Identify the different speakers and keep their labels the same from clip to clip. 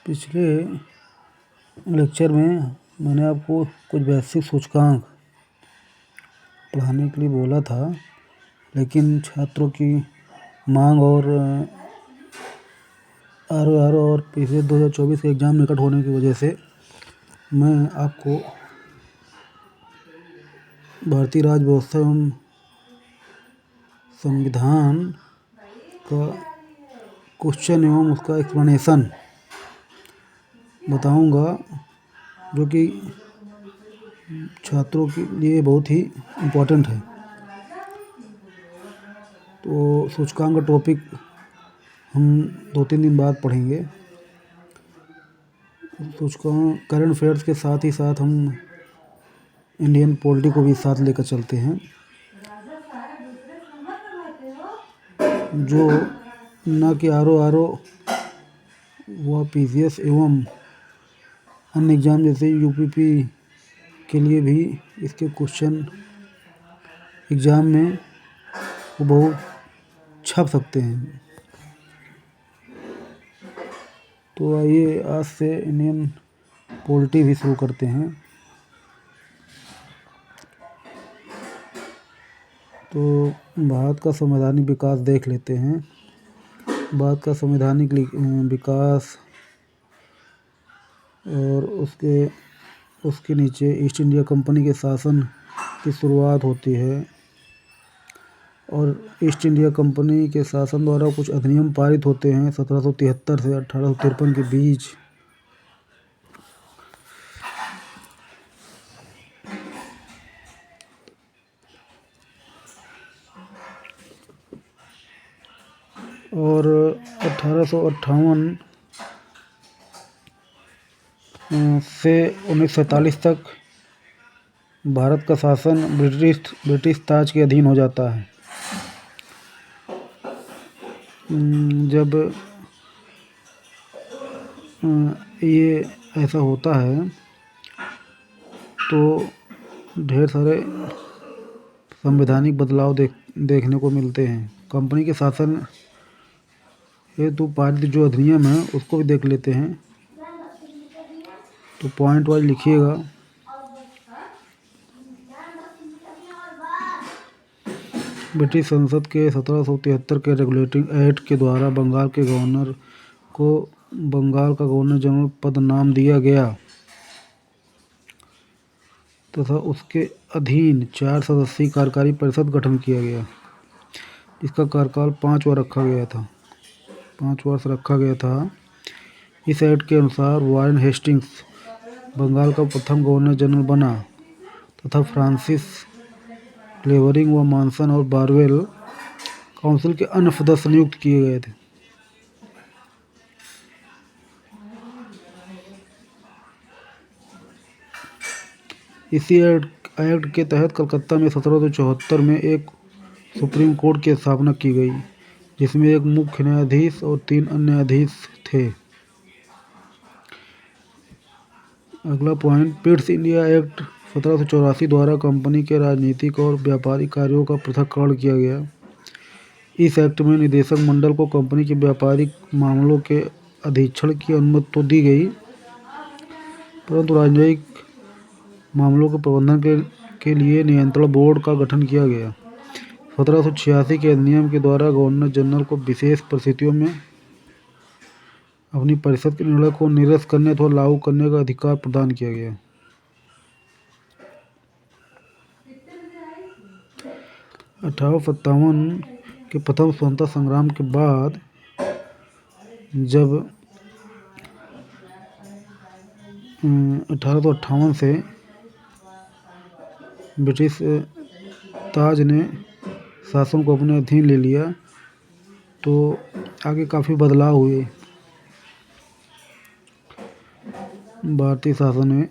Speaker 1: पिछले लेक्चर में मैंने आपको कुछ बेसिक सूचकांक पढ़ाने के लिए बोला था, लेकिन छात्रों की मांग और आर और पिछले 2024 के एग्ज़ाम निकट होने की वजह से मैं आपको भारतीय राज्य व्यवस्था एवं संविधान का क्वेश्चन एवं उसका एक्सप्लेनेशन बताऊंगा, जो कि छात्रों के लिए बहुत ही इम्पोर्टेंट है। तो सूचकांक का टॉपिक हम 2-3 दिन बाद पढ़ेंगे। सूचकांक करंट अफेयर्स के साथ ही साथ हम इंडियन पॉलिटी को भी साथ लेकर चलते हैं, जो न कि आर ओ व PCS एवं अन्य एग्ज़ाम जैसे UPP के लिए भी इसके क्वेश्चन एग्ज़ाम में वो बहुत छप सकते हैं। तो आइए आज से इंडियन पॉलिटी भी शुरू करते हैं। तो भारत का संवैधानिक विकास देख लेते हैं। भारत का संवैधानिक विकास और उसके नीचे ईस्ट इंडिया कंपनी के शासन की शुरुआत होती है, और ईस्ट इंडिया कंपनी के शासन द्वारा कुछ अधिनियम पारित होते हैं 1773 से 1853 के बीच। और 1858 से 1947 तक भारत का शासन ब्रिटिश ताज के अधीन हो जाता है। जब ये ऐसा होता है तो ढेर सारे संवैधानिक बदलाव देखने को मिलते हैं। कंपनी के शासन हेतु पारित जो अधिनियम है उसको भी देख लेते हैं। तो पॉइंट वाइज लिखिएगा। ब्रिटिश संसद के 1773 के रेगुलेटिंग एक्ट के द्वारा बंगाल के गवर्नर को बंगाल का गवर्नर जनरल पद नाम दिया गया तथा उसके अधीन 4 सदस्यीय कार्यकारी परिषद गठन किया गया। इसका कार्यकाल 5 वर्ष रखा गया था। इस एक्ट के अनुसार वारेन हेस्टिंग्स बंगाल का प्रथम गवर्नर जनरल बना तथा फ्रांसिस क्लेवरिंग व मॉनसन और बारवेल काउंसिल के अन्य सदस्य नियुक्त किए गए थे। इसी एक्ट के तहत कलकत्ता में 1774 में एक सुप्रीम कोर्ट की स्थापना की गई, जिसमें एक मुख्य न्यायाधीश और 3 अन्य न्यायाधीश थे। अगला पॉइंट, पिट्स इंडिया एक्ट 1784 द्वारा कंपनी के राजनीतिक और व्यापारिक कार्यों का पृथक्करण किया गया। इस एक्ट में निदेशक मंडल को कंपनी के व्यापारिक मामलों के अधीक्षण की अनुमति तो दी गई, परंतु राजनयिक मामलों के प्रबंधन के लिए नियंत्रण बोर्ड का गठन किया गया। 1786 के अधिनियम के द्वारा गवर्नर जनरल को विशेष परिस्थितियों में अपनी परिषद के निर्णय को निरस्त करने अथवा लागू करने का अधिकार प्रदान किया गया। 1857 के प्रथम स्वतंत्रता संग्राम के बाद जब 1858 से ब्रिटिश ताज ने शासन को अपने अधीन ले लिया, तो आगे काफ़ी बदलाव हुए भारतीय शासन में।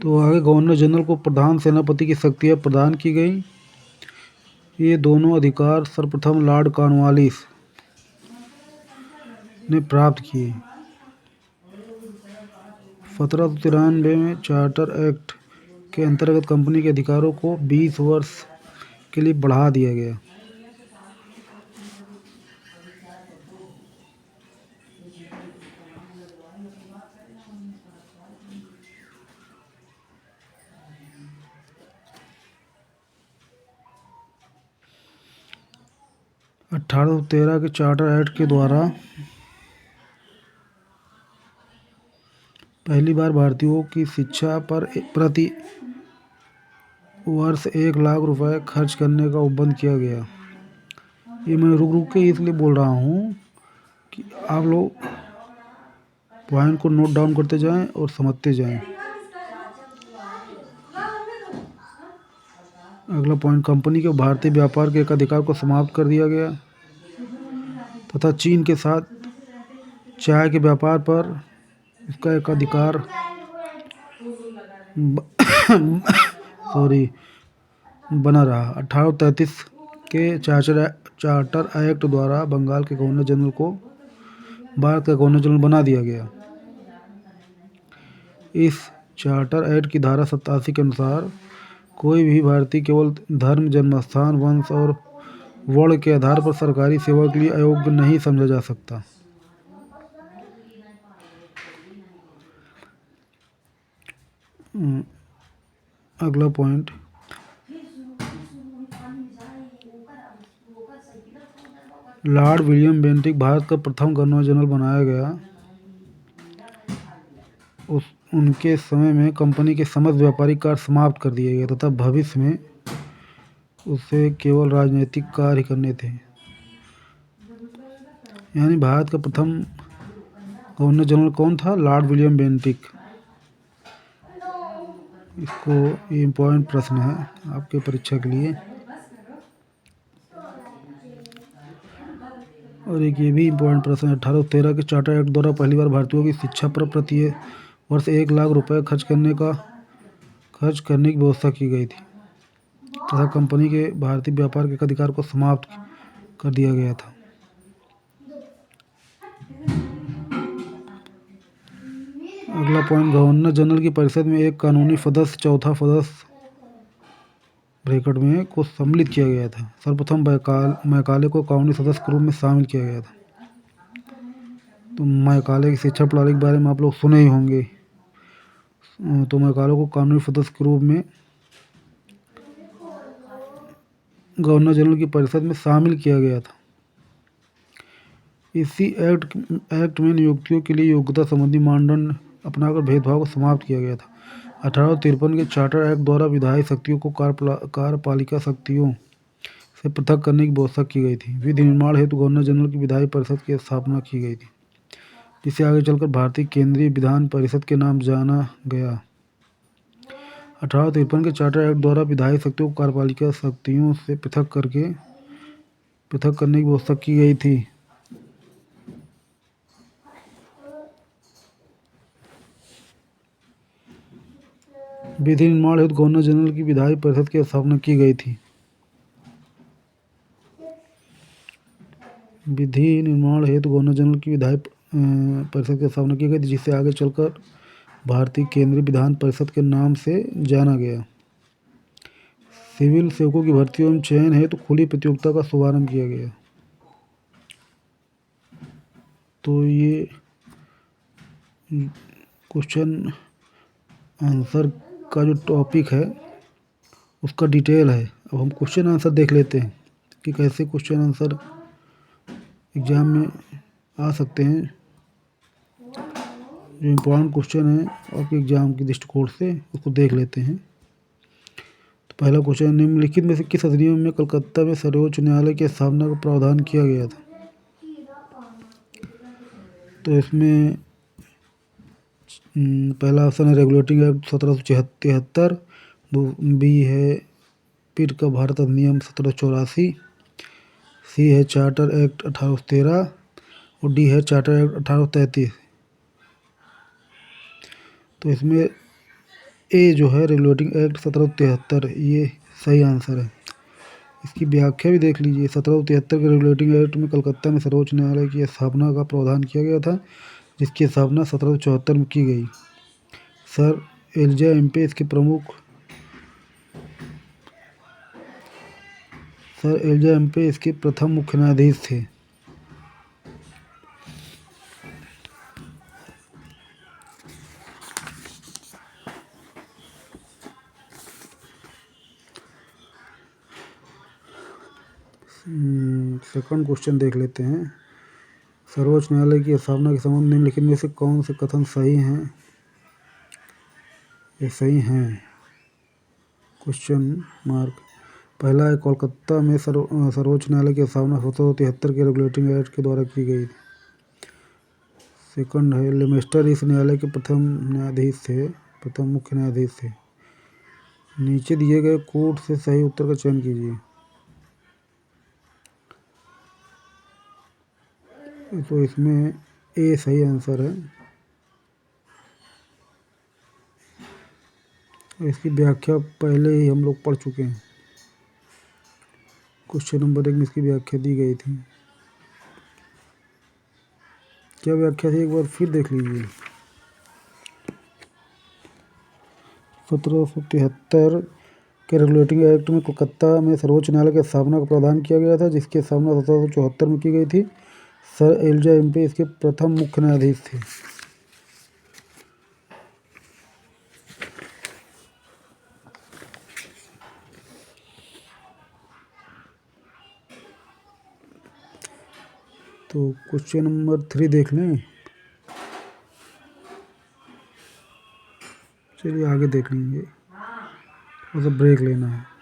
Speaker 1: तो आगे गवर्नर जनरल को प्रधान सेनापति की शक्तियाँ प्रदान की गई। ये दोनों अधिकार सर्वप्रथम लॉर्ड कॉर्नवालिस ने प्राप्त किए। 1793 में चार्टर एक्ट के अंतर्गत कंपनी के अधिकारों को 20 वर्ष के लिए बढ़ा दिया गया। अठारह सौ तेरह के चार्टर एक्ट के द्वारा पहली बार भारतीयों की शिक्षा पर प्रति वर्ष 1 लाख रुपए खर्च करने का उपबंध किया गया। ये मैं रुक रुक के इसलिए बोल रहा हूँ कि आप लोग पॉइंट को नोट डाउन करते जाएं और समझते जाएं। अगला पॉइंट, कंपनी के भारतीय व्यापार के एकाधिकार को समाप्त कर दिया गया तथा चीन के साथ चाय के व्यापार पर इसका एकाधिकार बना रहा। 1833 के चार्टर एक्ट द्वारा बंगाल के गवर्नर जनरल को भारत का गवर्नर जनरल बना दिया गया। इस चार्टर एक्ट की धारा 87 के अनुसार कोई भी भारतीय केवल धर्म, जन्मस्थान, वंश और वर्ण के आधार पर सरकारी सेवा के लिए अयोग्य नहीं समझा जा सकता। अगला point, Lord William Bentinck Bharat का प्रथम गवर्नर जनरल बनाया गया। उनके समय में कंपनी के समस्त व्यापारिक कार्य समाप्त कर दिए गए तथा भविष्य में उसे केवल राजनीतिक कार्य करने थे। यानी भारत का प्रथम गवर्नर जनरल कौन था? Lord William Bentinck. इसको ये इम्पोर्टेंट प्रश्न है आपके परीक्षा के लिए। और एक ये भी इम्पोर्टेंट प्रश्न है, 1813 के चार्टर एक्ट द्वारा पहली बार भारतीयों की शिक्षा पर प्रति वर्ष 1 लाख रुपए खर्च करने की व्यवस्था की गई थी तथा कंपनी के भारतीय व्यापार के अधिकार को समाप्त कर दिया गया था। अगला पॉइंट, गवर्नर जनरल की परिषद में एक कानूनी सदस्य, चौथा सदस्य ब्रैकेट में को सम्मिलित किया गया था। सर्वप्रथम मैकाले को कानूनी सदस्य के रूप में शामिल किया गया था। तो मैकाले की शिक्षा प्रणाली के बारे में आप लोग सुने ही होंगे। तो मैकाले को कानूनी सदस्य के रूप में गवर्नर जनरल की परिषद में शामिल किया गया था। इसी एक्ट में नियुक्तियों के लिए योग्यता संबंधी मानदंड अपनाकर भेदभाव को समाप्त किया गया था। 1853 के चार्टर एक्ट द्वारा विधायी शक्तियों को कार्यपालिका शक्तियों से पृथक करने की व्यवस्था की गई थी। विधि निर्माण हेतु गवर्नर जनरल की विधायी परिषद की स्थापना की गई थी, जिसे आगे चलकर भारतीय केंद्रीय विधान परिषद के नाम जाना गया। 1853 के चार्टर एक्ट द्वारा विधायी शक्तियों को कार्यपालिका शक्तियों से पृथक करने की व्यवस्था की गई थी। विधि निर्माण हेतु गवर्नर जनरल की विधायी परिषद की स्थापना की गई थी। विधि निर्माण हेतु गवर्नर जनरल की विधायी परिषद की स्थापना की गई थी, जिसे आगे चलकर भारतीय केंद्रीय विधान परिषद के नाम से जाना गया। सिविल सेवकों की भर्ती एवं चयन हेतु खुली प्रतियोगिता का शुभारंभ किया गया। तो ये क्वेश्चन आंसर का जो टॉपिक है उसका डिटेल है। अब हम क्वेश्चन आंसर देख लेते हैं कि कैसे क्वेश्चन आंसर एग्ज़ाम में आ सकते हैं। जो इम्पोर्टेंट क्वेश्चन है आपके एग्ज़ाम के दृष्टिकोण से उसको देख लेते हैं। तो पहला क्वेश्चन, निम्नलिखित में से किस अधिनियम में कलकत्ता में सर्वोच्च न्यायालय की स्थापना का प्रावधान किया गया था? तो इसमें पहला ऑप्शन है रेगुलेटिंग एक्ट 1773, बी है पीट का भारत अधिनियम 1784, सी है चार्टर एक्ट 1813 और डी है चार्टर एक्ट 1833। तो इसमें ए जो है रेगुलेटिंग एक्ट 1773 ये सही आंसर है। इसकी व्याख्या भी देख लीजिए। 1773 के रेगुलेटिंग एक्ट में कलकत्ता में सर्वोच्च न्यायालय की स्थापना का प्रावधान किया गया था, जिसकी स्थापना 1774 में की गई। सर एलिजा एम्पे इसके प्रमुख सर एलिजा एम्पे इसके प्रथम मुख्य न्यायाधीश थे। सेकंड क्वेश्चन देख लेते हैं। सर्वोच्च न्यायालय की स्थापना के संबंध निम्नलिखित में से कौन से कथन सही हैं? ये सही हैं। Question mark. पहला है, कोलकाता में सर्वोच्च न्यायालय की स्थापना 1773 के रेगुलेटिंग एक्ट के द्वारा की गई। सेकंड है, लेमेस्टर इस न्यायालय के प्रथम न्यायाधीश थे, प्रथम मुख्य न्यायाधीश थे। नीचे दिए गए कोड से सही उत्तर का चयन कीजिए। तो इसमें ए सही आंसर है। इसकी व्याख्या पहले ही हम लोग पढ़ चुके हैं। क्वेश्चन नंबर 1 में इसकी व्याख्या दी गई थी। क्या व्याख्या थी, एक बार फिर देख लीजिए। 1773 के रेगुलेटिंग एक्ट में कोलकाता में सर्वोच्च न्यायालय की स्थापना का प्रावधान किया गया था, जिसकी स्थापना 1774 में की गई थी। सर एलिजा एम्पे इसके प्रथम मुख्य न्यायाधीश थे। तो क्वेश्चन नंबर 3 देख लें। चलिए आगे देख लेंगे, थोड़ा सा ब्रेक लेना है।